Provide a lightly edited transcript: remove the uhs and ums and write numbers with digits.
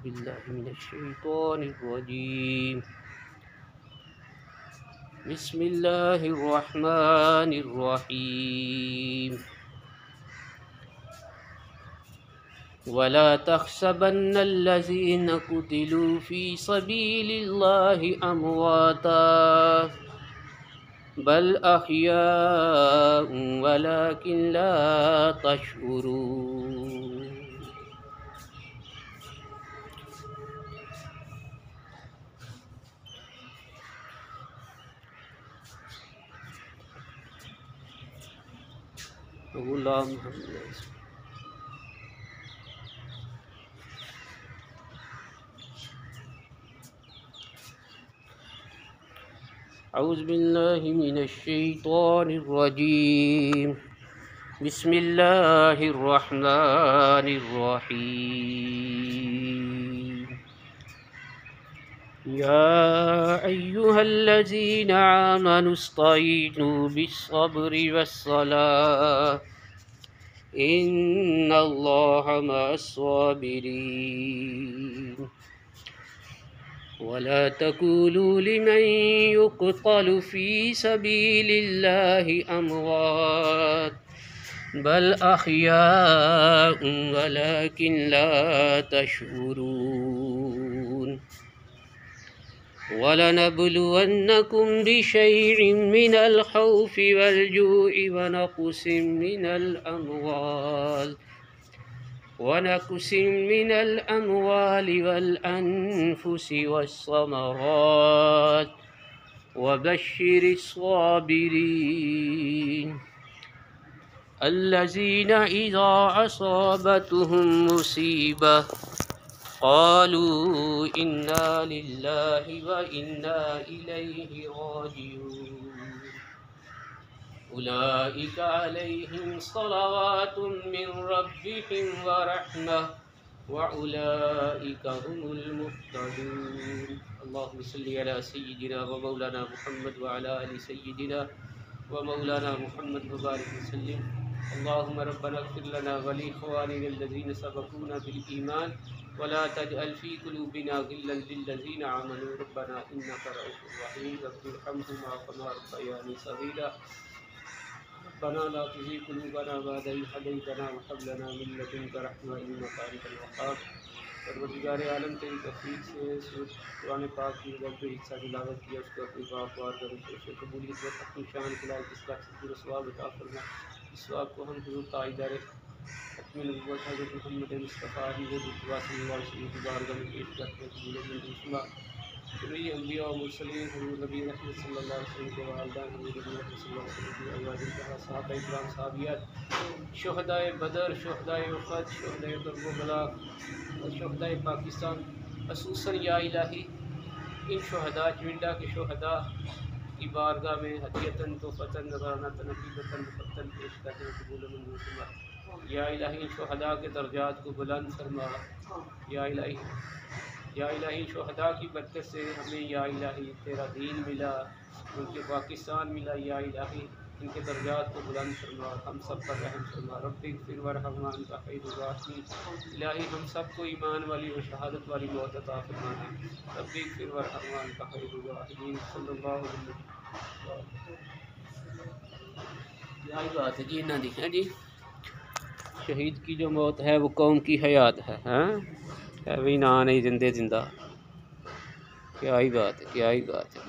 बिल्लाहि मिनश्शैतानिर्रजीम। बिस्मिल्लाहिर्रहमानिर्रहीम। वला तहसबन्नल्लज़ीना कुतिलू फ़ी सबीलिल्लाहि अमवाता बल अहयाउन वलाकिन ला तशऊरून। गुलाम औज़ु बिल्लाहि मिनश्शैतानिर्रजीम। बिस्मिल्लाहिर्रहमानिर्रहीम। या अय्युहल्लज़ीना आमनुस्तईनु बिस्सब्रि वस्सलाह इन्नल्लाहा मअस्साबिरीन। वला तक़ूलू लिमन युक़तलु फ़ी सबीलिल्लाहि अमवात बल अहयाउन वलाकिन ला तशऊरून। वलनब्लुवन्नकुम बिशैइन मिनल खौफ़ि वल्जूइ वनक़्सिम मिनल अम्वालि वल अन्फुसि वस्समरात वबश्शिरिस साबिरीन अल्लज़ीना इज़ा असाबतहुम मुसीबह क़ालू इन्ना लिल्लाहि व इन्ना इलैहि राजिऊन। उलाइका अलैहिम सलावातुम मिन रब्बिहिम व रहमह व उलाइका हुमुल मुहतदून। अल्लाहुम्मा सल्लि अला सय्यिदिना व मौलाना मुहम्मद व अला आलि सय्यिदिना व मौलाना मुहम्मद व बारिक वसल्लिम। अल्लाहुम्मा रब्बना इग़फिर लना व लिइख़वानिना अल्लज़ीना सबक़ूना बिल ईमान व ला तजअल फ़ी क़ुलूबिना ग़िल्लन लिल्लज़ीना आमनू रब्बना इन्नका रऊफ़ुर रहीम। रब्बिरहमहुमा कमा रब्बयानी सग़ीरा। रब्बना ला तुज़िग़ क़ुलूबना बअद इज़ हदैतना व हब लना मिन लदुनका रहमह इन्नका अंतल वह्हाब। परवरदिगार आलम तेरी तौफ़ीक़ से कुरान पाक की जो हिस्सा तिलावत किया उसको अपनी पाक बारगाह में से कबूलियत व अपनी शान के लायक इस लाख से सवाब अता फरमा। इस सवाब को हम हुज़ूर ताइदार खत्म नबुव्वत हज़रत मुहम्मद मुस्तफ़ा सल्लल्लाहु अलैहि वसल्लम की बारगाह में पेश करते हैं। कबूल मंजूर फरमा। जमीई अंबिया व मुरसलीन हुज़ूर नबी रहमत सल्लल्लाहु अलैहि वसल्लम के वालिदैन हुज़ूर नबी रहमत सल्लल्लाहु अलैहि वसल्लम के अज़वाजिन सहाबाए किराम सहाबियात शुहदाए बदर शुहदाए उहद शुहदाए कर्बला और शुहदाए पाकिस्तान खसूसन या इलाही इन शुहदा चविंडा के शुहदा की बारगाह में हदियतन तोहफ़तन नज़रानतन अक़ीदतन मुफ़द्दल पेश करते हैं। कबूल मंजूर फरमा। या इलाही इन शुहदा के दर्जात को बुलंद फरमा। या इलाही शुहदा की बरकत से हमें या इलाही तेरा दीन मिला, उनके पाकिस्तान मिला। या इलाही इनके दर्जात को बुलंद फरमा, हम सब पर रहम फरमा। रब्बिग़फिर वरहम अन्ता खैरुर राहिमीन। इलाही हम सब को ईमान वाली और शहादत वाली मौत अता फरमाना। रब्बिग़फिर वरहम अन्ता खैरुर राहिमीन। सल्लल्लाहु अलैहि वसल्लम। यही बात है जी इन्हां दी है जी। शहीद की जो मौत है वो कौम की हयात है, हैं? है भी ना नहीं जिंदे जिंदा। क्या ही बात है, क्या ही बात है।